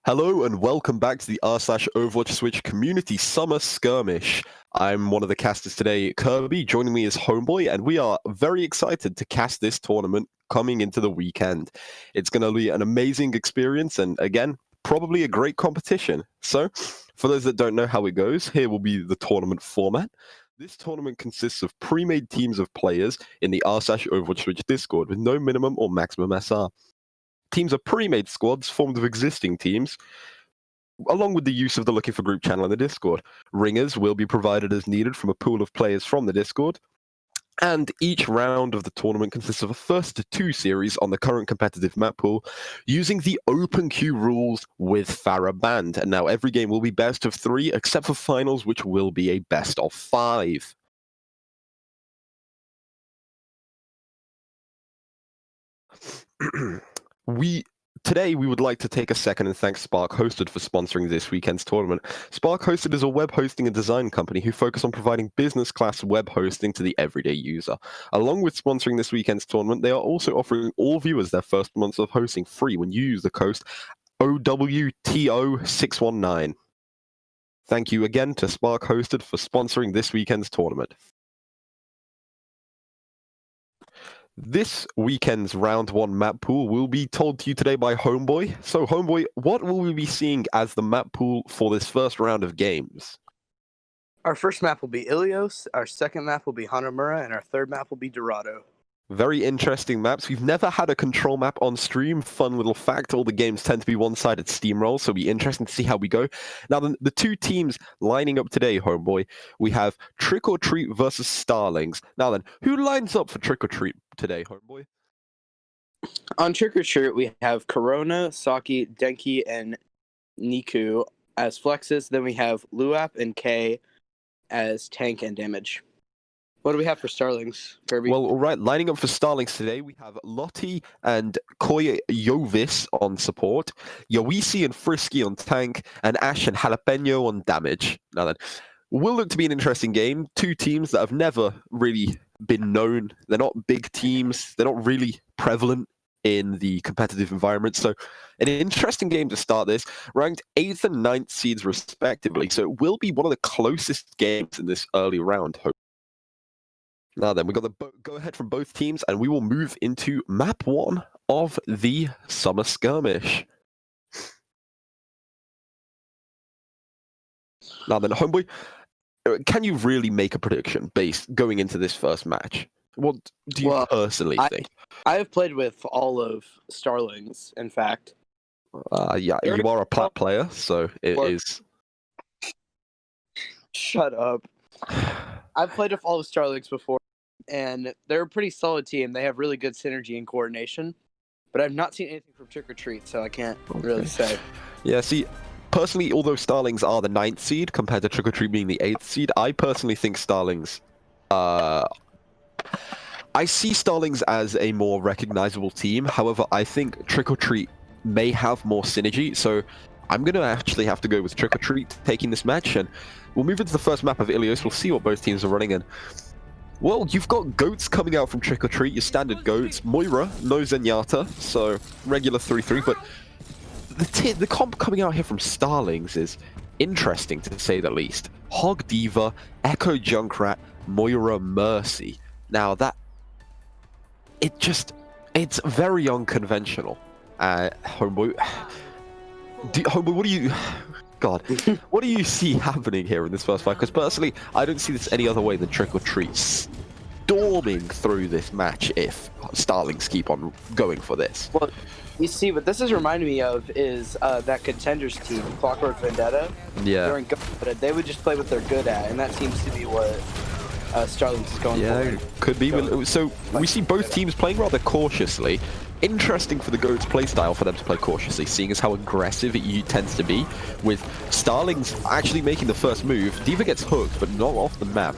Hello and welcome back to the r/OverwatchSwitch Community Summer Skirmish. I'm one of the casters today, Kirby. Joining me is Homeboy, and we are very excited to cast this tournament coming into the weekend. It's going to be an amazing experience, and again, probably a great competition. So, for those that don't know how it goes, here will be the tournament format. This tournament consists of pre-made teams of players in the r/OverwatchSwitch Discord with no minimum or maximum SR. Teams are pre-made squads formed of existing teams, along with the use of the Looking for Group channel in the Discord. Ringers will be provided as needed from a pool of players from the Discord, and each round of the tournament consists of a first to two series on the current competitive map pool, using the open queue rules with Farah banned. And now every game will be best of 3, except for finals, which will be a best of 5. Today, we would like to take a second and thank Spark Hosted for sponsoring this weekend's tournament. Spark Hosted is a web hosting and design company who focus on providing business-class web hosting to the everyday user. Along with sponsoring this weekend's tournament, they are also offering all viewers their first months of hosting free when you use the code OWTO619. Thank you again to Spark Hosted for sponsoring this weekend's tournament. This weekend's round 1 map pool will be told to you today by Homeboy. So, Homeboy, what will we be seeing as the map pool for this first round of games? Our first map will be Ilios, our second map will be Hanamura, and our third map will be Dorado. Very interesting maps. We've never had a control map on stream. Fun little fact, all the games tend to be one-sided steamroll, so it'll be interesting to see how we go. Now, the two teams lining up today, Homeboy, we have Trick or Treat versus Starlings. Now then, who lines up for Trick or Treat today, Homeboy? On Trick or Treat, we have Corona, Saki, Denki, and Niku as flexes. Then we have Luap and K as tank and damage. What do we have for Starlings, Kirby? Well, all right, lining up for Starlings today, we have Lottie and Koya Yovis on support, Yoisi and Frisky on tank, and Ash and Jalapeno on damage. Now then, will look to be an interesting game. Two teams that have never really been known. They're not big teams. They're not really prevalent in the competitive environment. So an interesting game to start this, ranked 8th and 9th seeds respectively. So it will be one of the closest games in this early round. Now then, we've got the go-ahead from both teams, and we will move into map 1 of the Summer Skirmish. Now then, Homeboy, can you really make a prediction going into this first match? What do you personally think? I have played with all of Starlings, in fact. Yeah, you are a plat player, so it is... Shut up. I've played with all of Starlings before, and they're a pretty solid team. They have really good synergy and coordination, but I've not seen anything from Trick or Treat, so I can't really say. Yeah, see, personally, although Starlings are the 9th seed compared to Trick or Treat being the 8th seed, I personally think Starlings... I see Starlings as a more recognizable team. However, I think Trick or Treat may have more synergy, so I'm going to actually have to go with Trick or Treat taking this match, and we'll move into the first map of Ilios. We'll see what both teams are running in. Well, you've got goats coming out from Trick or Treat, your standard goats. Moira, no Zenyatta, so regular 3-3, but the comp coming out here from Starlings is interesting to say the least. Hog Diva, Echo Junkrat, Moira Mercy. Now it's very unconventional. Homeboy, what do you... God, what do you see happening here in this first fight? Because personally, I don't see this any other way than Trick or Treat storming through this match if Starlings keep on going for this. Well, you see, what this is reminding me of is that Contenders team, Clockwork Vendetta. Yeah. During Good, they would just play what they're good at, and that seems to be what Starlings is going for. Yeah, could be. So we see both teams playing rather cautiously. Interesting for the GOAT's playstyle for them to play cautiously, seeing as how aggressive it tends to be, with Starlings actually making the first move. Diva gets hooked, but not off the map.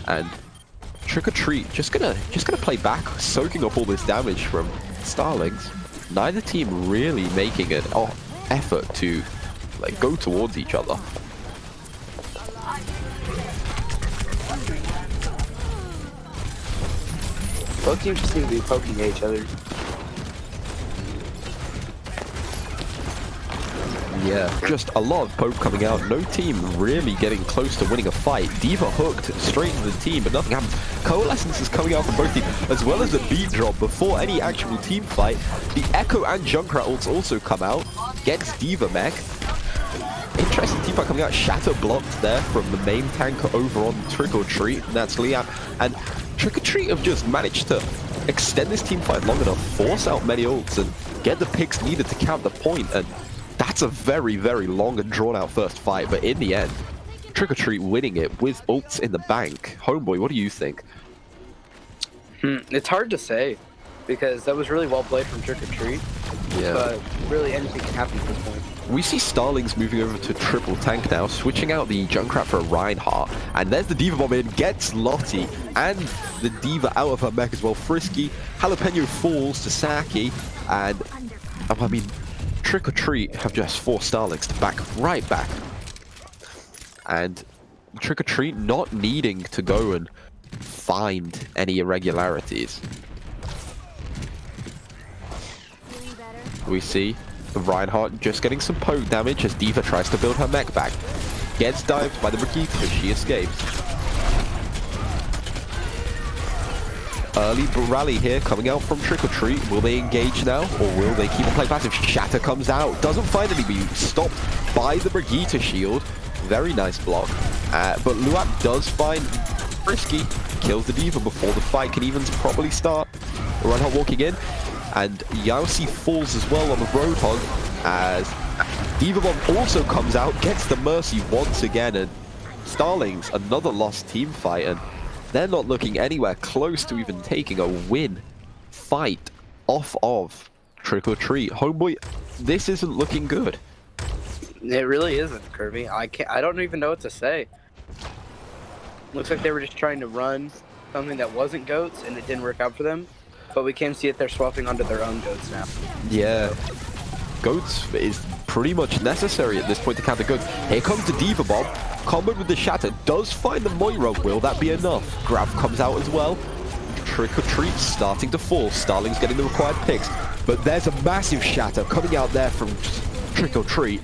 And Trick or Treat just gonna play back, soaking up all this damage from Starlings. Neither team really making an effort to go towards each other. Both teams just seem to be poking at each other. Yeah, just a lot of poke coming out. No team really getting close to winning a fight. D.Va hooked straight into the team, but nothing happened. Coalescence is coming out from both teams, as well as the beat drop before any actual team fight. The Echo and Junkrat ults also come out. Gets D.Va mech. Interesting team fight coming out. Shatter blocked there from the main tank over on Trick or Treat, and that's Liam. And Trick or Treat have just managed to extend this team fight long enough, force out many ults, and get the picks needed to count the point. And that's a very, very long and drawn-out first fight, but in the end, Trick or Treat winning it with ults in the bank. Homeboy, what do you think? It's hard to say, because that was really well played from Trick or Treat. Yeah. But really, anything can happen at this point. We see Starlings moving over to triple tank now, switching out the Junkrat for Reinhardt. And there's the D.Va bomb in, gets Lottie, and the D.Va out of her mech as well. Frisky, Jalapeno falls to Saki, and I mean, Trick or Treat have just forced Starlings to back right back. And Trick or Treat not needing to go and find any irregularities. We see Reinhardt just getting some poke damage as D.Va tries to build her mech back. Gets dived by the Brigitte, she escapes. Early rally here coming out from Trick or Treat. Will they engage now, or will they keep on playing passive? Shatter comes out, doesn't find any beat, stopped by the Brigitte shield. Very nice block. But Luap does find Frisky, kills the D.Va before the fight can even properly start. Reinhardt walking in, and Yausi falls as well on the Roadhog as D.Va Bomb also comes out, gets the Mercy once again, and Starlings, another lost team fight, and they're not looking anywhere close to even taking a win fight off of Trick or Treat. Homeboy, this isn't looking good. It really isn't, Kirby. I don't even know what to say. Looks like they were just trying to run something that wasn't goats, and it didn't work out for them. But we can see that they're swapping onto their own goats now. Yeah. Goats is pretty much necessary at this point to counter goats. Here comes the D.Va Bomb. Comboed with the Shatter. Does find the Moira. Will that be enough? Grav comes out as well. Trick or Treat starting to fall. Starling's getting the required picks. But there's a massive Shatter coming out there from Trick or Treat.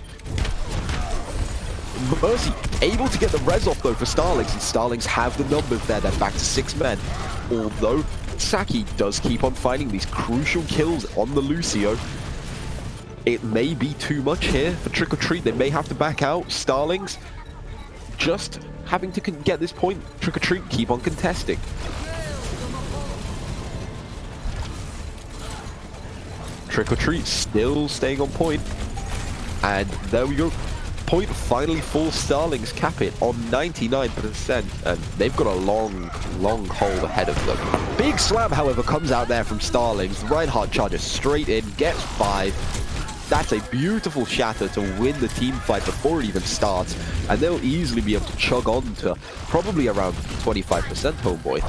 Mercy able to get the res off though for Starlings, and Starlings have the numbers there. They're back to 6 men. Although Saki does keep on finding these crucial kills on the Lucio. It may be too much here for Trick or Treat. They may have to back out. Starlings just having to get this point. Trick or Treat keep on contesting. Trick or Treat still staying on point. And there we go. Point finally falls. Starlings cap it on 99%, and they've got a long, long hold ahead of them. Big slam, however, comes out there from Starlings. Reinhardt charges straight in, gets 5. That's a beautiful Shatter to win the team fight before it even starts, and they'll easily be able to chug on to probably around 25%, homeboy,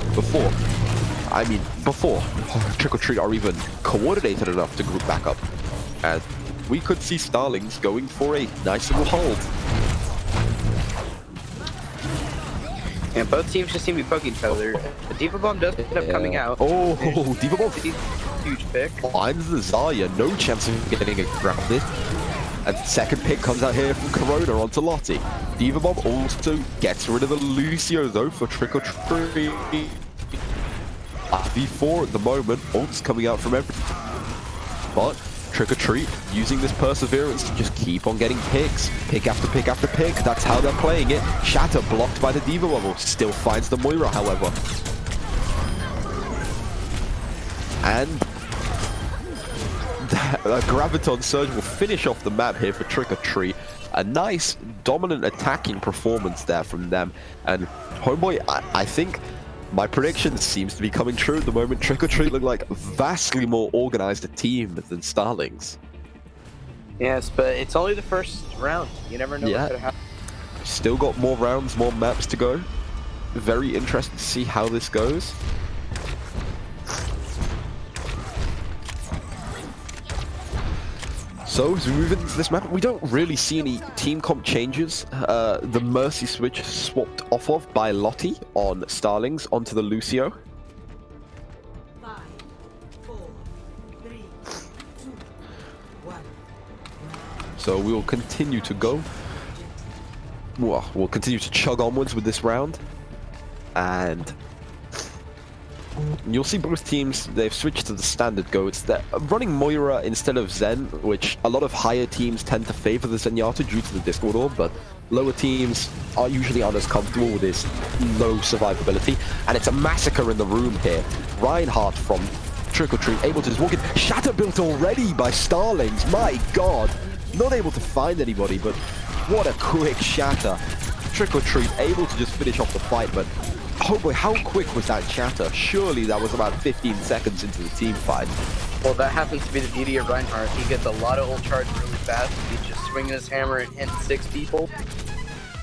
before Trick or Treat are even coordinated enough to group back up. And we could see Starlings going for a nice little hold. And both teams just seem to be poking each other. The D.Va Bomb does end up coming out. Oh, D.Va Bomb huge pick. finds the Zarya. No chance of getting it grounded. And second pick comes out here from Corona onto Lottie. D.Va Bomb also gets rid of the Lucio though for Trick or Treat. V4 at the moment. Ults coming out from everything. But Trick or Treat using this perseverance to just keep on getting picks. Pick after pick after pick. That's how they're playing it. Shatter blocked by the D.Va level. Still finds the Moira, however. And a Graviton Surge will finish off the map here for Trick or Treat. A nice dominant attacking performance there from them. And homeboy, I think my prediction seems to be coming true at the moment. Trick or Treat look like a vastly more organized a team than Starlings. Yes, but it's only the first round. You never know what's going to happen. Still got more rounds, more maps to go. Very interested to see how this goes. So, as we move into this map, we don't really see any team comp changes. The Mercy switch swapped off of by Lottie on Starlings onto the Lucio. 5, 4, 3, 2, 1. So we will continue to go. We'll continue to chug onwards with this round. And you'll see both teams, they've switched to the standard goats. They're running Moira instead of Zen, which a lot of higher teams tend to favor the Zenyatta due to the Discord orb, but lower teams are usually not as comfortable with this low survivability. And it's a massacre in the room here. Reinhardt from Trick or Treat able to just walk in. Shatter built already by Starlings, my god! Not able to find anybody, but what a quick shatter. Trick or Treat able to just finish off the fight, but oh boy, how quick was that shatter? Surely that was about 15 seconds into the team fight. Well, that happens to be the beauty of Reinhardt. He gets a lot of ult charge really fast. He's just swinging his hammer and hitting 6 people.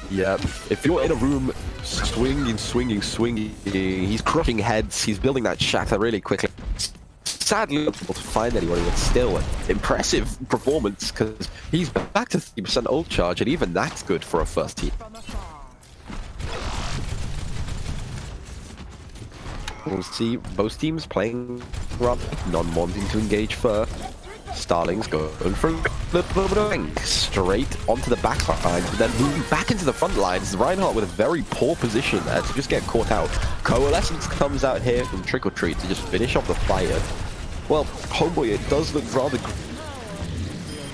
Yeah, if you're in a room swinging, he's crushing heads, he's building that shatter really quickly. Sadly, not able to find anybody, but still an impressive performance because he's back to 30% ult charge, and even that's good for a first team. We'll see both teams playing rather non-wanting to engage first. Starlings going for straight onto the back lines, but then moving back into the front lines. Reinhardt with a very poor position there to just get caught out. Coalescence comes out here from Trick or Treat to just finish off the fight. Well, homeboy, it does look rather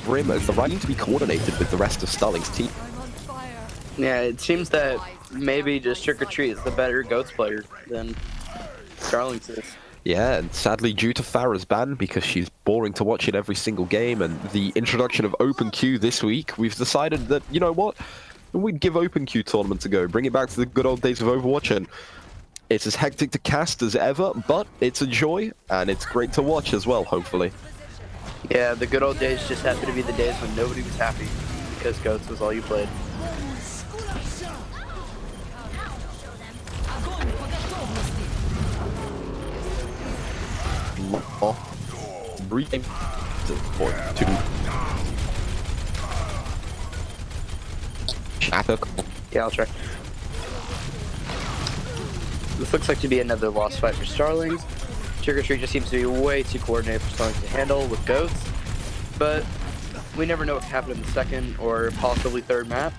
grim as the right need to be coordinated with the rest of Starling's team. Yeah, it seems that maybe just Trick or Treat is the better GOATS player than Starlings is. Yeah, and sadly due to Farah's ban, because she's boring to watch in every single game, and the introduction of Open Queue this week, we've decided that, you know what, we'd give Open Queue tournament a go, bring it back to the good old days of Overwatch, and it's as hectic to cast as ever, but it's a joy, and it's great to watch as well, hopefully. Yeah, the good old days just happened to be the days when nobody was happy, because GOATS was all you played. Breathing. Shatter. Yeah, I'll try. This looks like to be another lost fight for Starlings. Trick or Treat just seems to be way too coordinated for Starlings to handle with GOATS, but we never know what can happen in the second or possibly third map.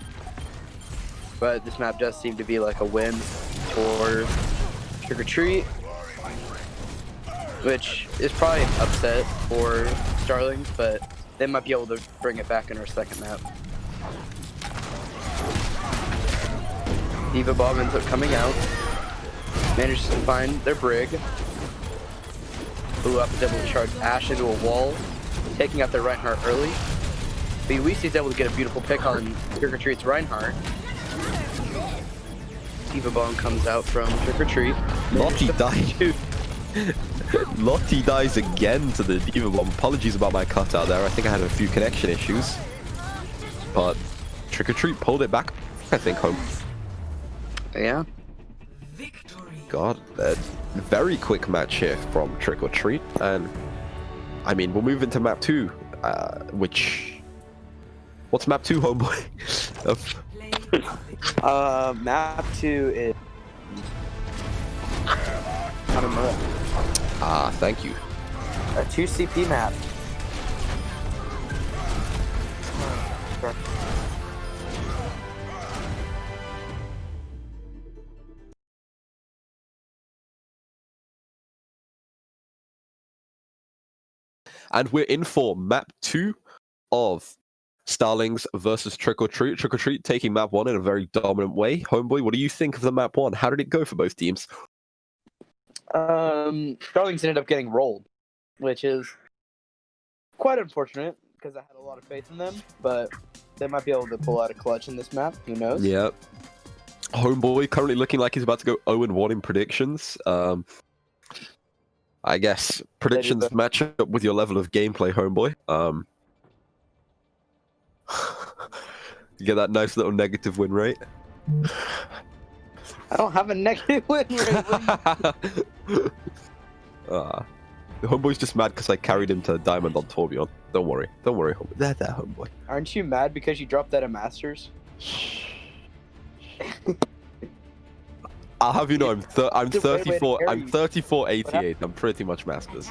But this map does seem to be like a win for Trick or Treat, which is probably an upset for Starlings, but they might be able to bring it back in our second map. Diva Bomb ends up coming out, manages to find their brig. Blew up is able to charge Ashe into a wall, taking out their Reinhardt early. But Luis is able to get a beautiful pick on Trick or Treat's Reinhardt. Diva Bomb comes out from Trick or Treat. Lottie died. Lottie dies again to the Diva Bomb. Apologies about my cutout there. I think I had a few connection issues. But Trick or Treat pulled it back, I think, home. Yeah. God, a very quick match here from Trick or Treat. And, I mean, we'll move into map 2, which... What's map 2, homeboy? Map 2 is... I don't know. Ah, thank you. A 2 CP map. And we're in for map 2 of Starlings versus Trick or Treat. Trick or Treat taking map 1 in a very dominant way. Homeboy, what do you think of the map 1? How did it go for both teams? Starlings ended up getting rolled, which is quite unfortunate because I had a lot of faith in them, but they might be able to pull out a clutch in this map. Who knows? Yeah. Homeboy currently looking like he's about to go 0-1 in predictions. I guess predictions match up with your level of gameplay, homeboy. You get that nice little negative win rate. I don't have a negative win rate. Homeboy's just mad because I carried him to Diamond on Torbjorn. Don't worry, homeboy. There, homeboy. Aren't you mad because you dropped that at Masters? I'll have you know, I'm 34. I'm 34.88. I'm pretty much Masters.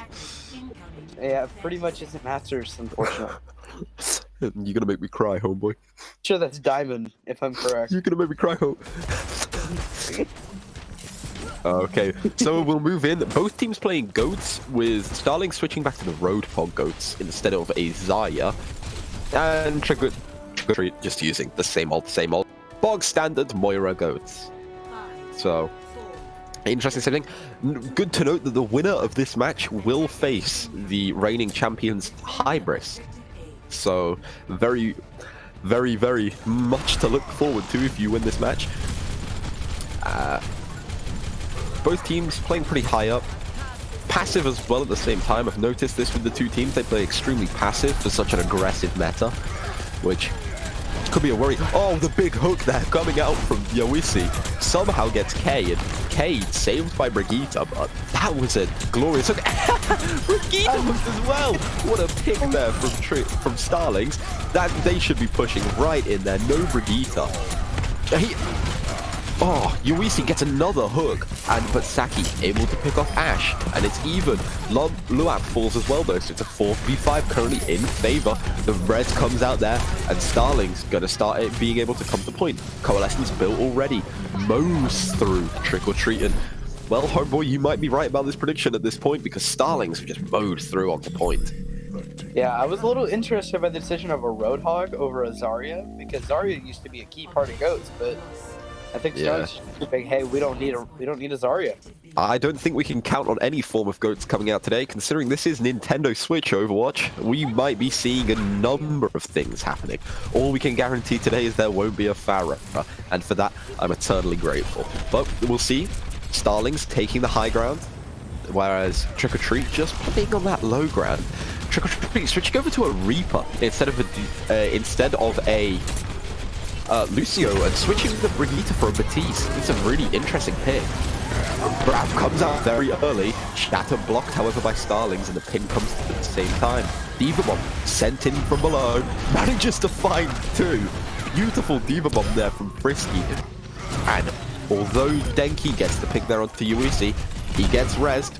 Yeah, pretty much isn't Masters, unfortunately. You're gonna make me cry, homeboy. Sure, that's Diamond, if I'm correct. You're gonna make me cry, home. Okay, so we'll move in. Both teams playing goats, with Starlings switching back to the Roadhog goats instead of a Zarya, and Trick or Treat just using the same old bog standard Moira goats. So, interesting thing. Good to note that the winner of this match will face the reigning champions Hybris. So, very, very, very much to look forward to if you win this match. Both teams playing pretty high up. Passive as well at the same time. I've noticed this with the two teams. They play extremely passive for such an aggressive meta, which could be a worry. Oh, the big hook there coming out from Yoisi. Somehow gets K, and K saved by Brigitte, but that was a glorious hook. Brigitte hooked as well. What a pick there from Starlings. That they should be pushing right in there. No Brigitte. Oh, Yoisi gets another hook, but Saki able to pick off Ashe, and it's even. Luap falls as well though, so it's a 4v5 currently in favor. The res comes out there, and Starling's gonna start it being able to come to point. Coalescence built already, mows through Trick or Treat, and well, homeboy, you might be right about this prediction at this point, because Starlings have just mowed through onto point. Yeah, I was a little interested by the decision of a Roadhog over a Zarya, because Zarya used to be a key part of goats, but I think Starlings think, hey, we don't need a Zarya. I don't think we can count on any form of goats coming out today, considering this is Nintendo Switch Overwatch. We might be seeing a number of things happening. All we can guarantee today is there won't be a Pharah, and for that, I'm eternally grateful. But we'll see. Starlings taking the high ground, whereas Trick or Treat just playing on that low ground. Trick or Treat switching over to a Reaper instead of a Lucio, and switching the Brigitte for a Batiste. It's a really interesting pick. Brav comes out very early, Shatter blocked however by Starlings, and the pin comes at the same time. Diva Bomb sent in from below, manages to find two. Beautiful Diva Bomb there from Frisky. And although Denki gets the pick there onto Yoisi, he gets rezzed,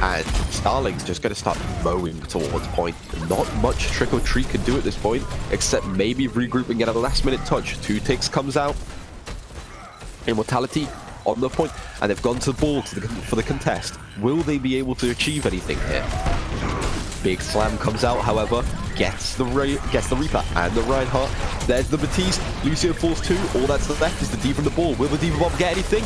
and Starling's just going to start mowing towards point. Not much Trick or Treat can do at this point, except maybe regroup and get a last-minute touch. 2 ticks comes out. Immortality on the point, and they've gone to the ball for the contest. Will they be able to achieve anything here? Big slam comes out, however, gets the Reaper and the Reinhardt. There's the Batiste. Lucio falls too. All that's left is the Diva and the ball. Will the Diva Bomb get anything?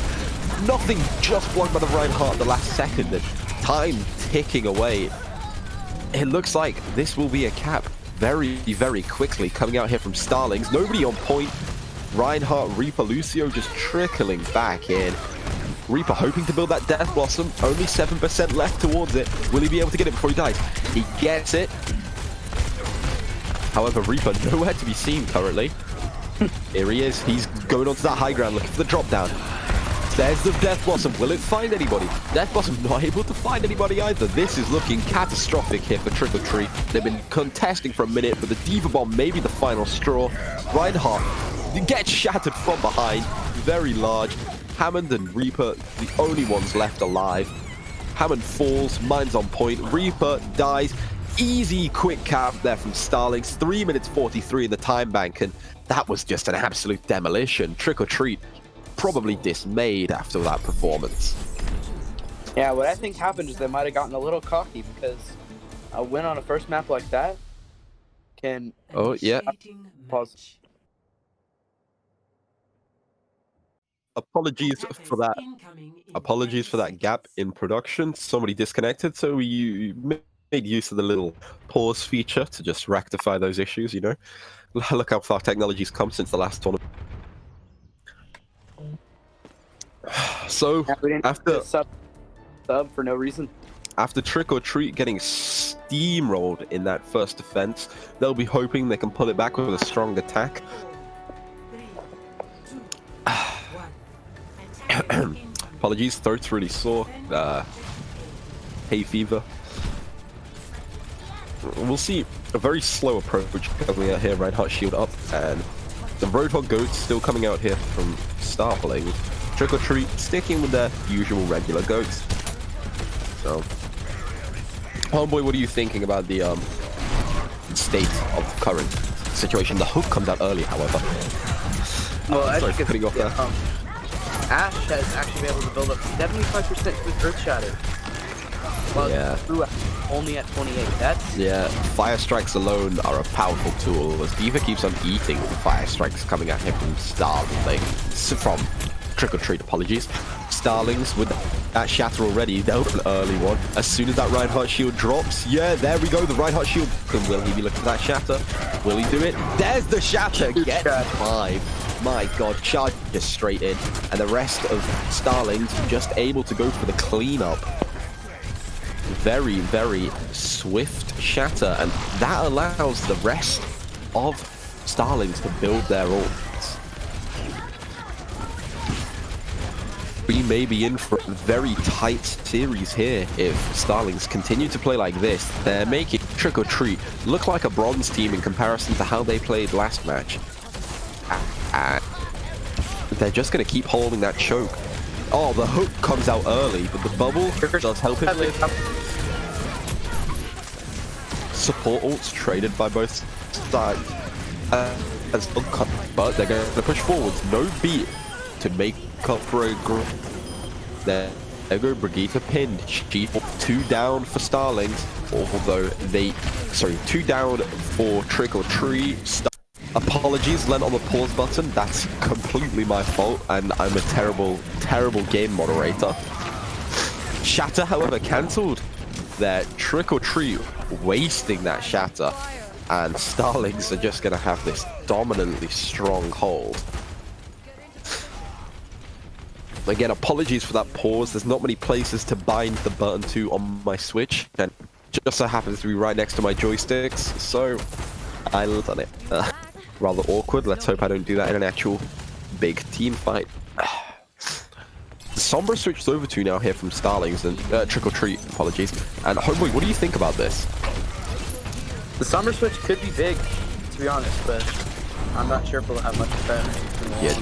Nothing, just blocked by the Reinhardt at the last second. And time ticking away. It looks like this will be a cap very, very quickly coming out here from Starlings. Nobody on point. Reinhardt, Reaper, Lucio just trickling back in. Reaper hoping to build that Death Blossom. Only 7% left towards it. Will he be able to get it before he dies? He gets it. However, Reaper nowhere to be seen currently. Here he is. He's going onto that high ground looking for the drop down. There's the Death Blossom. Will it find anybody? Death Blossom not able to find anybody either. This is looking catastrophic here for Trick or Treat. They've been contesting for a minute, but the Diva Bomb may be the final straw. Reinhardt gets shattered from behind. Very large. Hammond and Reaper, the only ones left alive. Hammond falls. Mine's on point. Reaper dies. Easy quick cap there from Starlings. 3 minutes 43 in the time bank, and that was just an absolute demolition. Trick or Treat probably dismayed after that performance. Yeah, what I think happened is they might have gotten a little cocky, because a win on a first map like that can... Oh, yeah. Pause. Apologies for that. Apologies for that gap in production. Somebody disconnected, so we made use of the little pause feature to just rectify those issues, you know. Look how far technology's come since the last tournament. So, Yeah, after sub for no reason. After Trick or Treat getting steamrolled in that first defense, they'll be hoping they can pull it back with a strong attack. Apologies, throat's really sore. Hay fever. We'll see a very slow approach coming out here. Reinhardt shield up, and the Roadhog goats still coming out here from Starlings. Trick or Treat sticking with their usual regular goats. So, homeboy, what are you thinking about the state of the current situation. The hook comes out early, however. Well, as sorry you for can cutting off see, there. Ash has actually been able to build up 75% to his Earth Shatter. While Yeah. Blue only at 28. That's Yeah, fire strikes alone are a powerful tool, as Diva keeps on eating fire strikes coming at him from from Trick or Treat, apologies. Starlings with that shatter already, they'll an early one. As soon as that Reinhardt shield drops, yeah, there we go, the Reinhardt shield. Will he be looking for that shatter? Will he do it? There's the shatter, gets 5. My god, charges straight in. And the rest of Starlings just able to go for the cleanup. Very, very swift shatter, and that allows the rest of Starlings to build their ults. We may be in for a very tight series here if Starlings continue to play like this. They're making Trick or Treat look like a bronze team in comparison to how they played last match. They're just going to keep holding that choke. Oh, the hook comes out early, but the bubble does help him with support ults traded by both sides. But they're going to push forwards. No beat to make up for a group. There go Brigitte pinned. She 2 down for Starlings, although they, 2 down for Trick or Treat. Apologies, lent on the pause button. That's completely my fault, and I'm a terrible, terrible game moderator. Shatter, however, cancelled their Trick or Treat, wasting that shatter, and Starlings are just going to have this dominantly strong hold. Again, apologies for that pause. There's not many places to bind the button to on my Switch, and just so happens to be right next to my joysticks, so I done it. Rather awkward. Let's hope I don't do that in an actual big team fight. Sombra switched over to now here from Starlings and Trick or Treat, apologies. And Homeboy, what do you think about this? the Summer Switch could be big, to be honest, but I'm not sure if it'll have much effect. Yeah,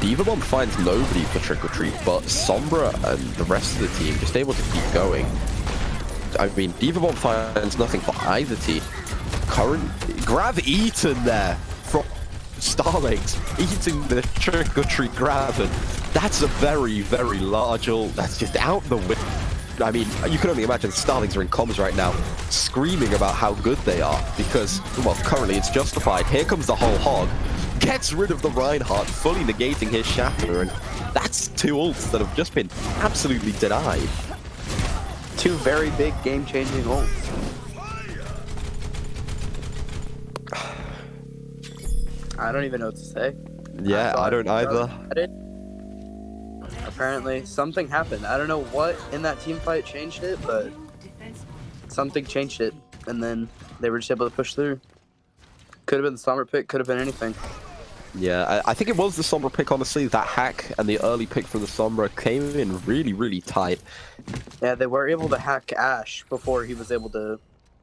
Diva Bomb finds nobody for Trick or Treat, but Sombra and the rest of the team just able to keep going. I mean, Diva Bomb finds nothing for either team. Grab eaten there from Starlings, eating the Trick or Treat grab, and that's a very, very large ult. That's just out the window. I mean, you can only imagine Starlings are in comms right now, screaming about how good they are, because, well, currently it's justified. Here comes the whole hog, gets rid of the Reinhardt, fully negating his shatter, and that's 2 ults that have just been absolutely denied. 2 very big game-changing ults. I don't even know what to say. Yeah, I don't either. Apparently, something happened. I don't know what in that team fight changed it, but something changed it, and then they were just able to push through. Could have been the Sombra pick, could have been anything. Yeah, I think it was the Sombra pick, honestly. That hack and the early pick from the Sombra came in really, really tight. Yeah, they were able to hack Ash before he was able to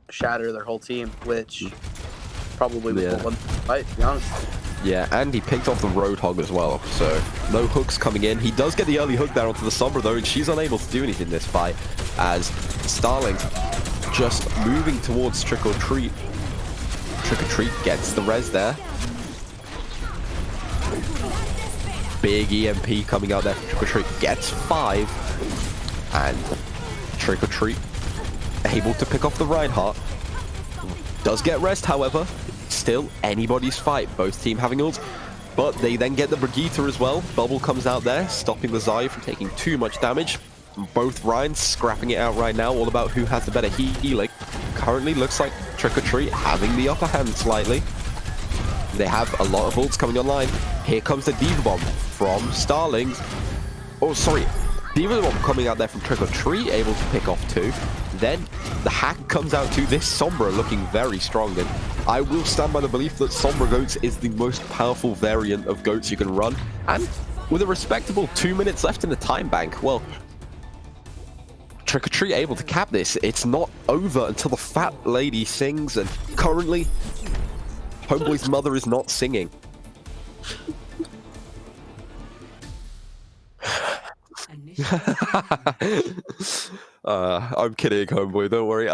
shatter their whole team, which probably was what won the fight, to be honest. Yeah, and he picked off the Roadhog as well, so no hooks coming in. He does get the early hook there onto the Sombra though, and she's unable to do anything in this fight, as Starlings just moving towards Trick or Treat. Trick or Treat gets the res there. Big EMP coming out there from Trick or Treat, gets 5, and Trick or Treat able to pick off the Reinhardt. Does get rest, however. Still anybody's fight, both team having ults, but they then get the Brigitte as well. Bubble comes out there, stopping the Zai from taking too much damage. Both Ryans scrapping it out right now, all about who has the better healing. Currently looks like Trick or Treat having the upper hand slightly. They have a lot of ults coming online. Here comes the Diva Bomb from Starlings. Oh, sorry. Diva Bomb coming out there from Trick or Treat, able to pick off 2. Then the hack comes out to this Sombra looking very strong, and I will stand by the belief that Sombra Goats is the most powerful variant of Goats you can run, and with a respectable 2 minutes left in the time bank, well, Trick or Treat able to cap this. It's not over until the fat lady sings, and currently Homeboy's mother is not singing. I'm kidding, homeboy. Don't worry.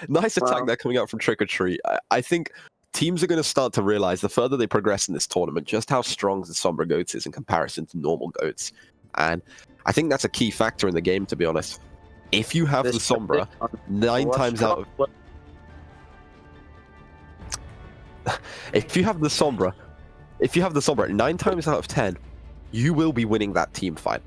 Nice attack Wow. there coming out from Trick or Treat. I think teams are going to start to realize the further they progress in this tournament, just how strong the Sombra Goats is in comparison to normal Goats, and I think that's a key factor in the game. To be honest, if you have the Sombra, 9 times out of if you have the Sombra, 9 times out of 10, you will be winning that team fight.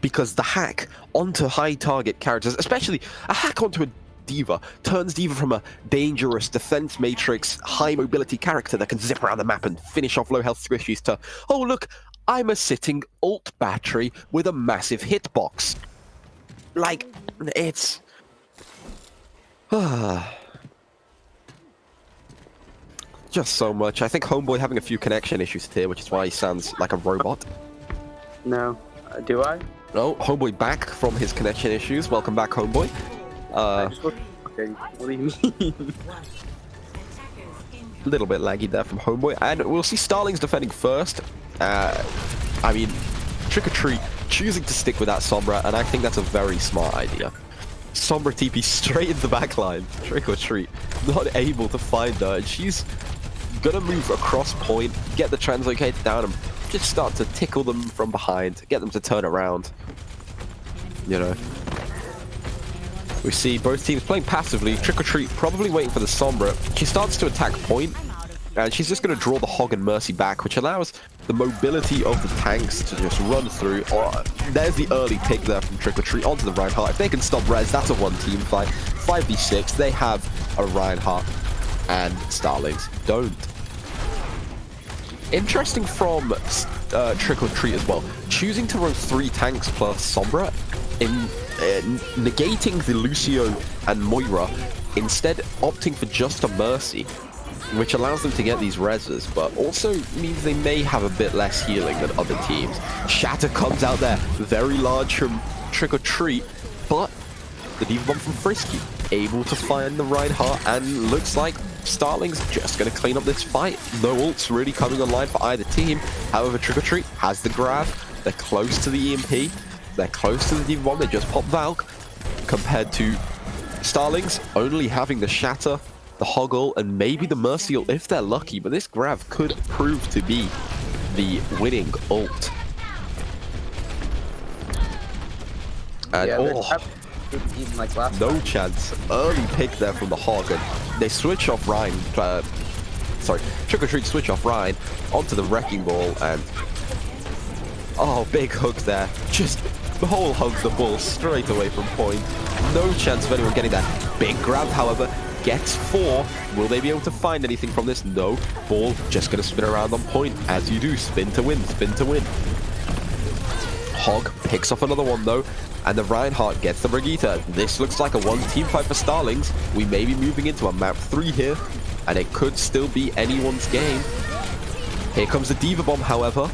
Because the hack onto high target characters, especially a hack onto a D.Va, turns D.Va from a dangerous defense matrix, high mobility character that can zip around the map and finish off low health squishies to, oh look, I'm a sitting ult battery with a massive hitbox. Like, it's... just so much. I think Homeboy having a few connection issues here, which is why he sounds like a robot. No. Do I? No, Homeboy back from his connection issues. Welcome back, Homeboy. Okay, what do you mean? A little bit laggy there from Homeboy. And we'll see Starlings defending first. I mean, Trick or Treat choosing to stick with that Sombra, and I think that's a very smart idea. Sombra TP straight into the back line. Trick or Treat not able to find her, and she's gonna move across point, get the translocator down, and just start to tickle them from behind, get them to turn around. You know. We see both teams playing passively. Trick or Treat probably waiting for the Sombra. She starts to attack point, and she's just going to draw the Hog and Mercy back, which allows the mobility of the tanks to just run through. Oh, there's the early pick there from Trick or Treat onto the Reinhardt. If they can stop Res, that's a one-team fight. 5v6, they have a Reinhardt, and Starlings don't. Interesting from Trick or Treat as well, choosing to run 3 tanks plus Sombra, in negating the Lucio and Moira, instead opting for just a Mercy, which allows them to get these reses, but also means they may have a bit less healing than other teams. Shatter comes out there, very large from Trick or Treat, but the D.Va bomb from Frisky, able to find the Reinhardt, and looks like Starlings just going to clean up this fight. No ults really coming online for either team. However, Trick or Treat has the grab. They're close to the EMP. They're close to the D.Va bomb. They just pop Valk. Compared to Starlings only having the Shatter, the Hoggle, and maybe the Mercy ult if they're lucky. But this grab could prove to be the winning ult. And Yeah, even like last no time. chance. Early pick there from the Hog, and they switch off Ryan. Sorry, Trick or Treat switch off Ryan onto the Wrecking Ball, and oh, big hook there. Just the whole hugs the ball straight away from point. No chance of anyone getting that. Big grab, however, gets 4. Will they be able to find anything from this? No. Ball just going to spin around on point, as you do. Spin to win, spin to win. Hog picks off another one though, and the Reinhardt gets the Brigitte. This looks like a one-team fight for Starlings. We may be moving into a map 3 here, and it could still be anyone's game. Here comes the D.Va bomb, however.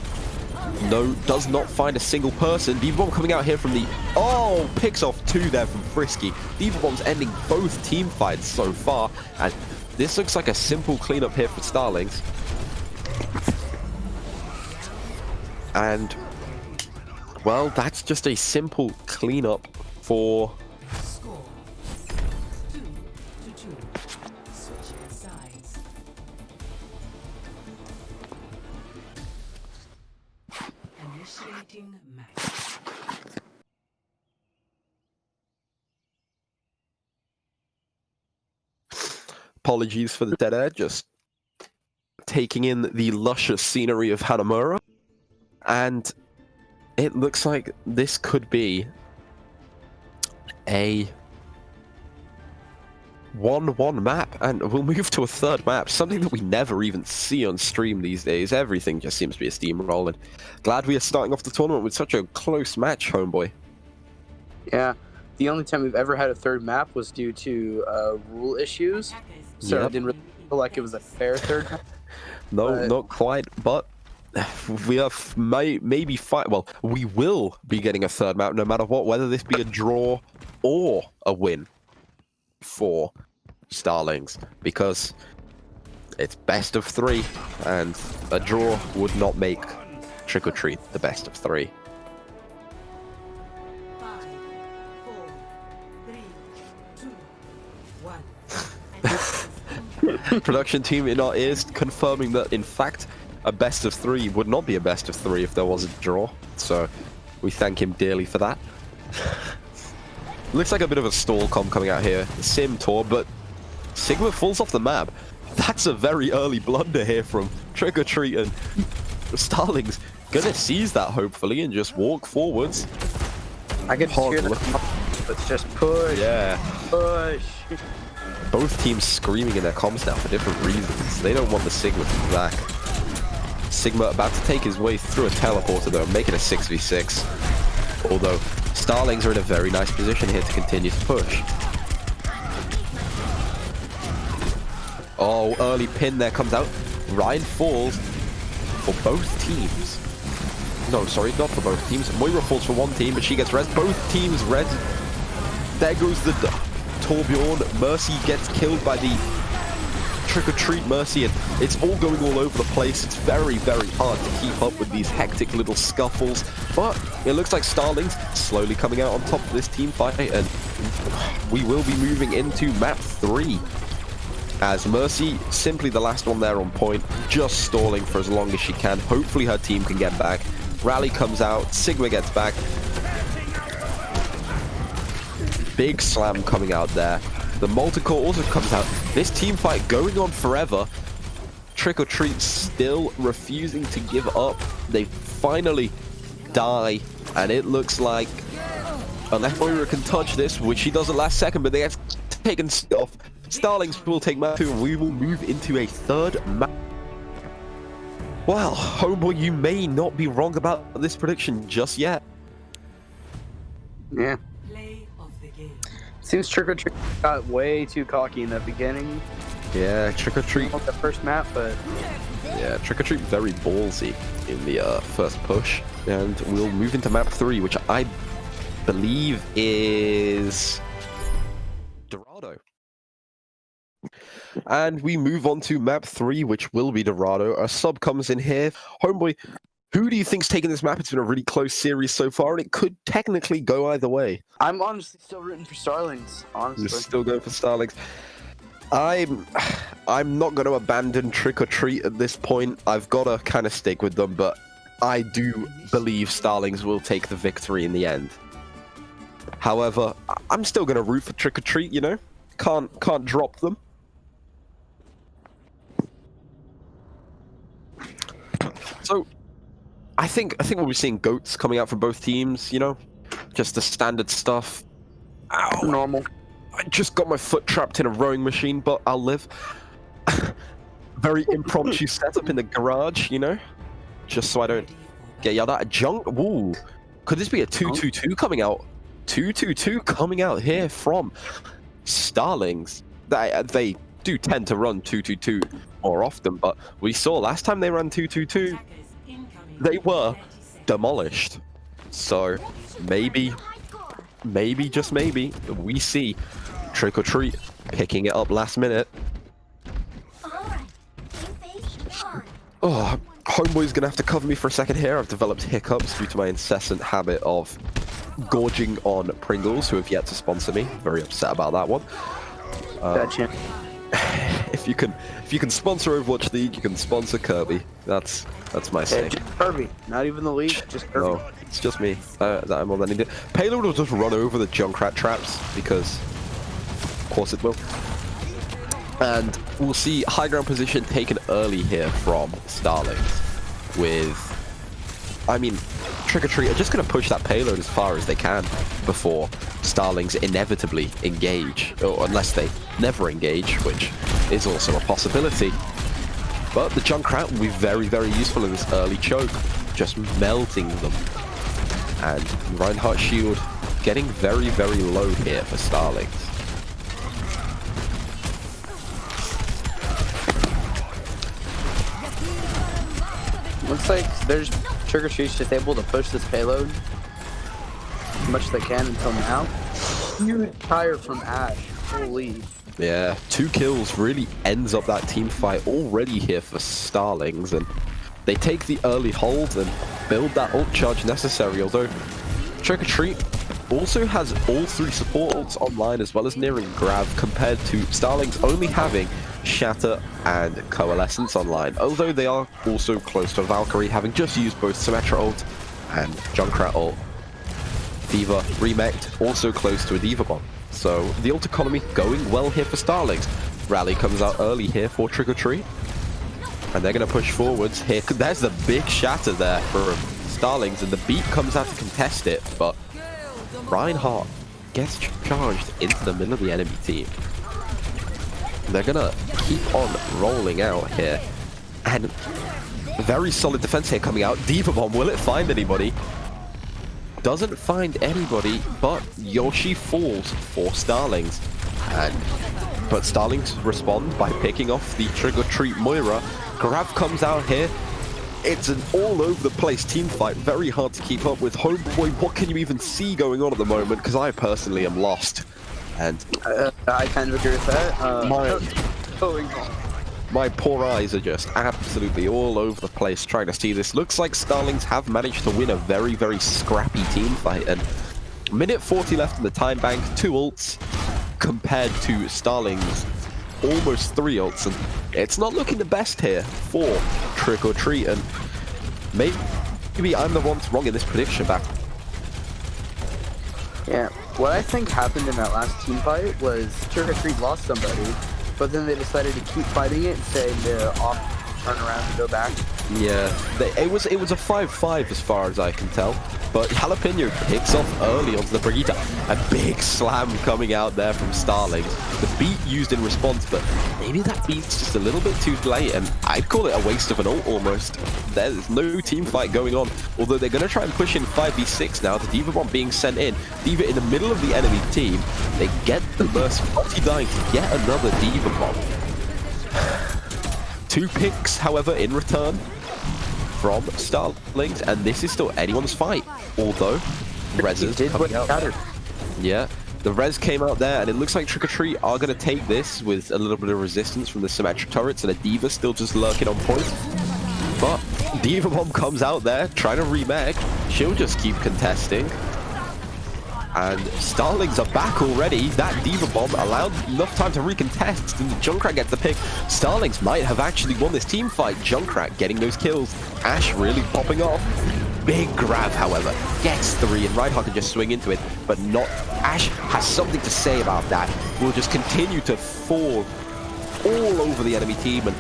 No, does not find a single person. D.Va bomb coming out here from the... Oh, picks off 2 there from Frisky. D.Va bomb's ending both team fights so far, and this looks like a simple cleanup here for Starlings. And... well, that's just a simple cleanup for... Score 2-2. Switching sides. Initiating match. Apologies for the dead air, just taking in the luscious scenery of Hanamura. And it looks like this could be a 1-1 map, and we'll move to a 3rd map, something that we never even see on stream these days. Everything just seems to be a steamroll, and glad we are starting off the tournament with such a close match, homeboy. Yeah, the only time we've ever had a 3rd map was due to rule issues, so Yep. it didn't really feel like it was a fair 3rd map. No, But- not quite, but we are maybe fight. Well, we will be getting a 3rd map no matter what, whether this be a draw or a win for Starlings, because it's best of 3, and a draw would not make Trick or Treat the best of 3. 5, Production team in our ears confirming that, in fact, a best of 3 would not be a best of 3 if there was a draw. So we thank him dearly for that. Looks like a bit of a stall comp coming out here. Sim Tor, but Sigma falls off the map. That's a very early blunder here from Trick or Treat, and Starlings gonna seize that hopefully and just walk forwards. I could hear the let's just push. Yeah. Push. Both teams screaming in their comms now for different reasons. They don't want the Sigma to be back. Sigma about to take his way through a teleporter though, make it a 6v6. Although Starlings are in a very nice position here to continue to push. Oh, early pin there comes out. Ryan falls for both teams. No, sorry, not for both teams. Moira falls for one team, but she gets res. Both teams res. There goes the Torbjorn. Mercy gets killed by the Trick or Treat Mercy, and it's all going all over the place. It's very, very hard to keep up with these hectic little scuffles, but it looks like Starlings slowly coming out on top of this team fight, and we will be moving into map 3. As Mercy, simply the last one there on point, just stalling for as long as she can. Hopefully her team can get back. Rally comes out, Sigma gets back. Big slam coming out there. The multi-core also comes out. This team fight going on forever. Trick or Treat still refusing to give up. They finally die, and it looks like unless Moira can touch this, which she doesn't last second, but they get taken off. Starlings will take map 2, and we will move into a third map. Well, homeboy, you may not be wrong about this prediction just yet. Yeah. Play of the game. Seems Trick or Treat got way too cocky in the beginning. Yeah, Trick or Treat. Not the first map, but Yeah, Trick or Treat very ballsy in the first push, and we'll move into map 3, which I believe is Dorado. And we move on to map 3, which will be Dorado. A sub comes in here. Homeboy, who do you think's taking this map? It's been a really close series so far, and it could technically go either way. I'm honestly still rooting for Starlings. Honestly, You're still going for Starlings. I'm not going to abandon Trick or Treat at this point. I've got to kind of stick with them, but I do believe Starlings will take the victory in the end. However, I'm still going to root for Trick or Treat. You know, can't drop them. So, I think we'll be seeing goats coming out from both teams. You know, just the standard stuff. Ow. normal. I just got my foot trapped in a rowing machine, but I'll live. Very impromptu setup in the garage, you know, just so I don't get yelled at. A junk. Ooh, could this be a 2-2-2 coming out? 2-2-2 coming out here from Starlings. They do tend to run 2-2-2 more often, but we saw last time they ran 2-2-2, they were demolished. So maybe, just maybe, we see Trick or Treat picking it up last minute. Oh, homeboy's gonna have to cover me for a second here. I've developed hiccups due to my incessant habit of gorging on Pringles, who have yet to sponsor me. Very upset about that one. Gotcha. If you can sponsor Overwatch League, you can sponsor Kirby. That's my Yeah, saying. just Kirby. Not even the league, just Kirby. No, it's just me. I'm all that needed. Payload will just run over the Junkrat traps because, of course, it will. And we'll see high ground position taken early here from Starlings. I mean, Trick or Treat are just going to push that payload as far as they can before Starlings inevitably engage, or unless they never engage, which is also a possibility. But the Junkrat will be very, very useful in this early choke, just melting them. And Reinhardt shield getting very, very low here for Starlings. Looks like there's Trick or Treat's just able to push this payload as much as they can until now. Huge tire from Ash. Holy. Yeah, 2 kills really ends up that team fight already here for Starlings, and they take the early hold and build that ult charge necessary, although Trick or Treat also has all 3 support ults online as well as nearing grab, compared to Starlings only having Shatter and Coalescence online, although they are also close to Valkyrie, having just used both Symmetra ult and Junkrat ult. Diva remeked, also close to a Diva bomb. So the ult economy going well here for Starlings. Rally comes out early here for Trick or Treat, and they're going to push forwards here. There's the big Shatter there for Starlings, and the beat comes out to contest it, but Reinhardt gets charged into the middle of the enemy team. They're gonna keep on rolling out here, and very solid defense here coming out. Diva bomb, will it find anybody? Doesn't find anybody, but Yoshi falls for Starlings, but Starlings respond by picking off the Trick or Treat Moira. Grav comes out here. It's an all over the place team fight, very hard to keep up with. Homeboy, what can you even see going on at the moment? Because I personally am lost. And I kind of agree with that. My poor eyes are just absolutely all over the place trying to see this. Looks like Starlings have managed to win a very, very scrappy team fight. And minute 40 left in the time bank, 2 ults compared to Starlings almost 3 ults. And it's not looking the best here for Trick or Treat. And maybe I'm the one wrong in this prediction back. Yeah, what I think happened in that last team fight was Trick or Treat lost somebody, but then they decided to keep fighting it, saying to turn around and go back. Yeah, it was a 5-5 as far as I can tell, but Jalapeno picks off early onto the Brigitte. A big slam coming out there from Starlings. The beat used in response, but maybe that beat's just a little bit too late, and I'd call it a waste of an ult almost. There's no team fight going on, although they're going to try and push in 5v6 now. The Diva bomb being sent in. Diva in the middle of the enemy team. They get the burst, dying to get another Diva bomb. 2 picks, however, in return from Starlings, and this is still anyone's fight. Although, Rez is coming out. Yeah, the Rez came out there, and it looks like Trick or Treat are going to take this with a little bit of resistance from the Symmetra turrets, and a Diva still just lurking on point. But Diva Bomb comes out there, trying to remake. She'll just keep contesting. And Starlings are back already. That Diva Bomb allowed enough time to recontest, and Junkrat gets the pick. Starlings might have actually won this team fight. Junkrat getting those kills. Ash really popping off. Big grab, however, gets 3, and Reinhardt can just swing into it, but not. Ash has something to say about that. Will just continue to fall all over the enemy team, and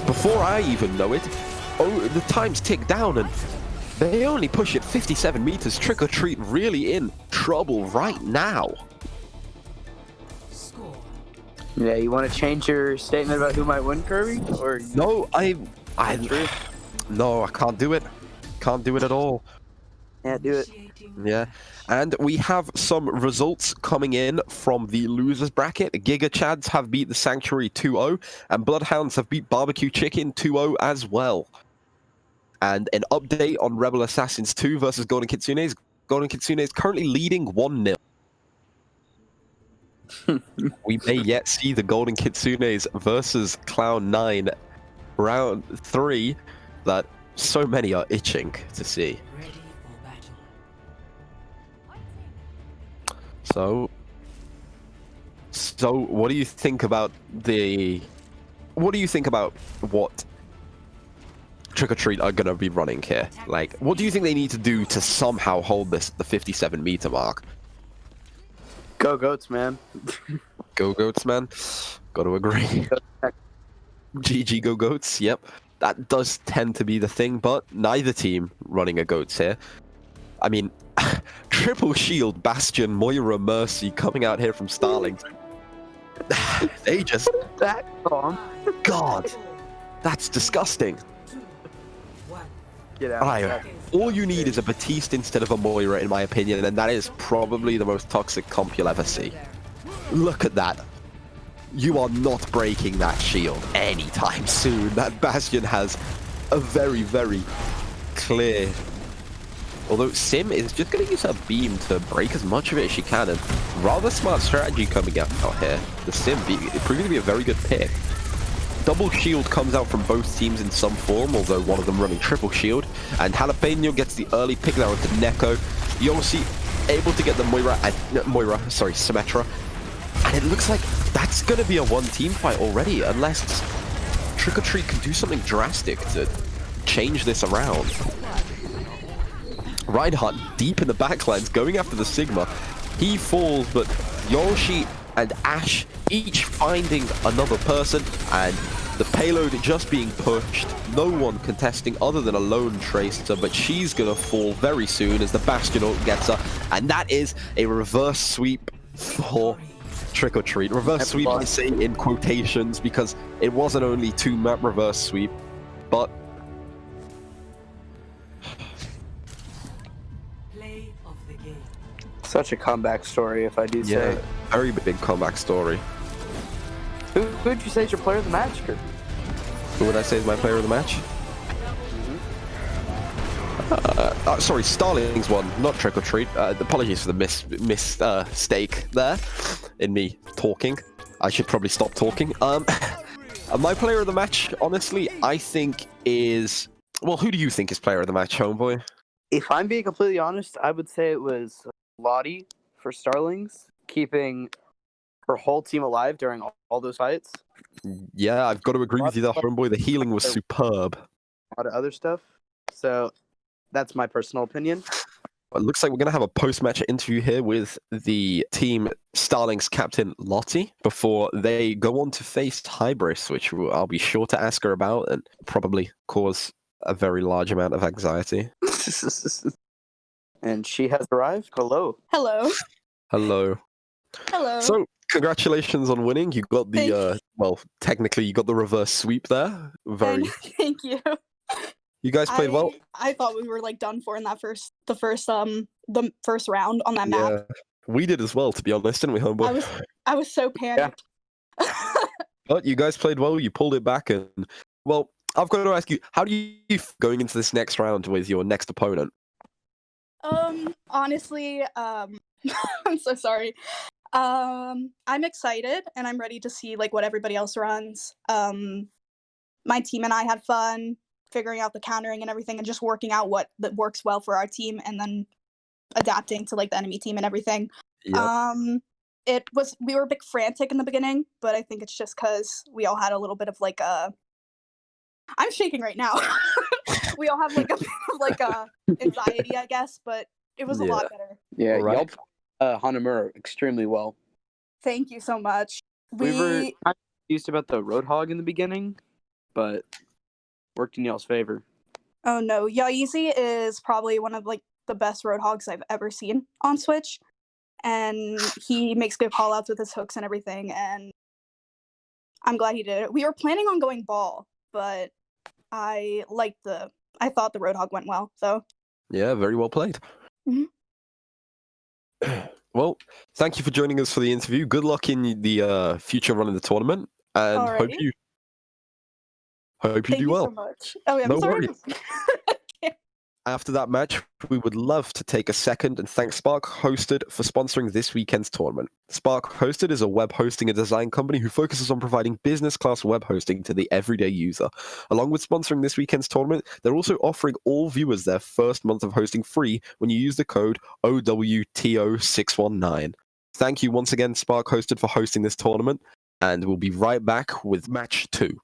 before I even know it, the times tick down, and they only push it 57 meters. Trick or Treat really in trouble right now. Score. Yeah, you want to change your statement about who might win, Kirby? Or No, no, I can't do it. Can't do it at all. yeah, do it. Yeah, and we have some results coming in from the losers bracket. Giga Chads have beat the Sanctuary 2-0, and Bloodhounds have beat Barbecue Chicken 2-0 as well. And an update on Rebel Assassins 2 versus Golden Kitsunes. Golden Kitsune is currently leading 1-0. We may yet see the Golden Kitsunes versus Cloud9 round 3 that so many are itching to see. Ready for battle. So what do you think about what Trick or Treat are going to be running here? Like, what do you think they need to do to somehow hold this the 57 meter mark? Go Goats, man. Go Goats, man. Got to agree. GG Go Goats. Yep, that does tend to be the thing, but neither team running a Goats here. I mean, triple shield, Bastion, Moira, Mercy coming out here from Starlings. They just... That bomb. God, that's disgusting. Get out. Alright, all you need is a Batiste instead of a Moira, in my opinion, and that is probably the most toxic comp you'll ever see. Look at that. You are not breaking that shield anytime soon. That Bastion has a very, very clear... Although Sim is just going to use her beam to break as much of it as she can, and rather smart strategy coming out here. The Sim proving to be a very good pick. Double shield comes out from both teams in some form, although one of them running triple shield. And Jalapeno gets the early pick there onto Neko. Yossi able to get the Symmetra. And it looks like that's going to be a one-team fight already, unless Trick or Treat can do something drastic to change this around. Reinhardt deep in the backlines, going after the Sigma. He falls, but Yoshi and Ash each finding another person, and the payload just being pushed. No one contesting other than a lone Tracer, but she's gonna fall very soon as the Bastion ult gets her, and that is a reverse sweep for Trick or Treat. Reverse sweep, I say in quotations, because it wasn't only 2-map reverse sweep, but Play of the game. Such a comeback story, if I do yeah, say. very big comeback story. Who would you say is your player of the match? Who would I say is my player of the match? Sorry, Starlings won, not Trick or Treat. Apologies for the mistake there in me talking. I should probably stop talking. My player of the match, honestly, I think is... Well, who do you think is player of the match, homeboy? If I'm being completely honest, I would say it was Lottie for Starlings, keeping her whole team alive during all those fights. Yeah, I've got to agree with you there, homeboy. The healing was superb. A lot of other stuff. So that's my personal opinion. It looks like we're going to have a post-match interview here with the team Starlings captain Lottie before they go on to face Hybris, which I'll be sure to ask her about and probably cause a very large amount of anxiety. And she has arrived. Hello. Hello. Hello. Hello. So, congratulations on winning. You got Thank the, well, technically you got the reverse sweep there. Very. Thank you. You guys played well. I thought we were like done for in that the first round on that Yeah, map. we did as well, to be honest, didn't we, homeboy? I was so panicked. But you guys played well. You pulled it back, and well, I've got to ask you, how do you going into this next round with your next opponent? Honestly, I'm so sorry. I'm excited and I'm ready to see like what everybody else runs. My team and I had fun figuring out the countering and everything and just working out what that works well for our team and then adapting to like the enemy team and everything. Yep. We were a bit frantic in the beginning, but I think it's just because we all had a little bit of like I'm shaking right now. We all have like a bit of like anxiety, I guess, but it was a lot better. Yeah, Right. y'all Hanamura extremely well. Thank you so much. We were kind of confused about the Roadhog in the beginning, but worked in y'all's favor. Oh no, Yaizi is probably one of like the best Roadhogs I've ever seen on Switch, and he makes good call outs with his hooks and everything, and I'm glad he did it. We were planning on going ball, but I thought the Roadhog went well, so Yeah, very well played. Mhm. Well, thank you for joining us for the interview. Good luck in the future run of the tournament, and hope Alrighty. you Thank do you well. so much. Oh yeah, No I'm sorry. worries. After that match, we would love to take a second and thank Spark Hosted for sponsoring this weekend's tournament. Spark Hosted is a web hosting and design company who focuses on providing business-class web hosting to the everyday user. Along with sponsoring this weekend's tournament, they're also offering all viewers their first month of hosting free when you use the code OWTO619. Thank you once again, Spark Hosted, for hosting this tournament, and we'll be right back with match 2.